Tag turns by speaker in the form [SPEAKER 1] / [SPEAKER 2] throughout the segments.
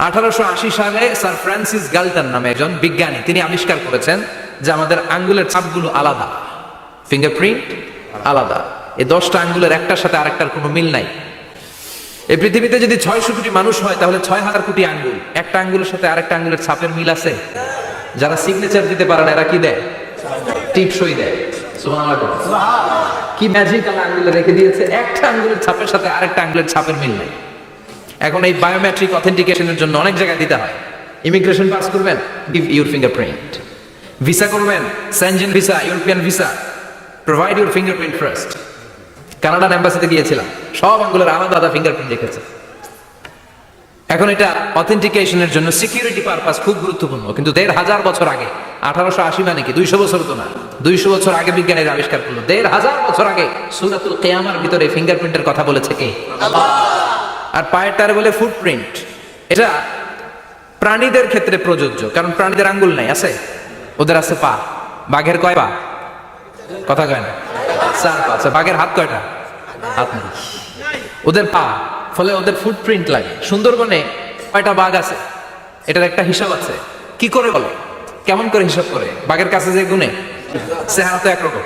[SPEAKER 1] 1880 সালে sir Francis গালটন নামে একজন বিজ্ঞানী, তিনি আবিষ্কার করেছেন যে আমাদের আঙ্গুলের ছাপগুলো আলাদা, ফিঙ্গারপ্রিন্ট আলাদা। এই 10টা আঙ্গুলের একটার সাথে আরেকটার কোনো মিল নাই। এই পৃথিবীতে যদি 600 কোটি মানুষ হয় তাহলে 6000 কোটি আঙ্গুল, একটা আঙ্গুলের সাথে আরেকটা আঙ্গুলের ছাপের মিল আছে? যারা সিগনেচার দিতে পারে না এরা কি দেয়? টিপসই দেয়। সুবহানাল্লাহ। কি ম্যাজিক আল্লাহ আঙ্গুলে রেখে দিয়েছে, একটা আঙ্গুলের ছাপের সাথে আরেকটা আঙ্গুলের ছাপের মিল নাই। এখন এই বায়োমেট্রিক অথেন্টিকেশনের জন্য অনেক জায়গায় দিতে হয়। ইমিগ্রেশন পাস করবেন, গিভ ইউর ফিঙ্গারপ্রিন্ট। ভিসা করবেন, Shenzhen visa, European visa, provide your fingerprint first. কানাডার এম্বাসিতে গিয়েছিলাম, সব আঙ্গুলের আলাদা আলাদা ফিঙ্গারপ্রিন্ট রেখেছে। এখন এটা অথেন্টিকেশনের জন্য সিকিউরিটি পারপাস খুব গুরুত্বপূর্ণ। কিন্তু 1500 বছর আগে, 1880 মানে কি 200 বছর তো না, 200 বছর আগে বিজ্ঞানীরা আবিষ্কার করলো। 1500 বছর আগে সূরাতুল কিয়ামার ভিতরে ফিঙ্গারপ্রিন্টের কথা বলেছে কে? আল্লাহ। আর পায়ের টারে বলে ফুটপ্রিন্ট। এটা প্রাণীদের ক্ষেত্রে প্রযোজ্য, কারণ প্রাণীদের আঙ্গুল নাই, আছে? ওদের আছে পা। বাঘের কয় পা? কথা কয় না, 4 পা। বাঘের হাত কয়টা? হাত নেই, ওদের পা। ফলে ওদের ফুটপ্রিন্ট লাগে। সুন্দরবনে কয়টা বাঘ আছে এটার একটা হিসাব আছে। কি করে বলে, কেমন করে হিসাব করে? বাঘের কাছে যে গুনে, চেহারা তো একরকম,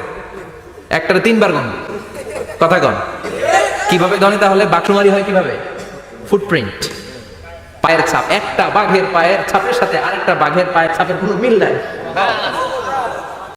[SPEAKER 1] একটারে 3 বার গণ। কথা কন, কিভাবে গণে তাহলে? বাক্সমারি হয় কিভাবে? ফুটপ্রিন্ট, পায়ের ছাপ। একটা বাঘের পায়ের ছাপের সাথে আরেকটা বাঘের পায়ের ছাপের কোনো মিল নাই।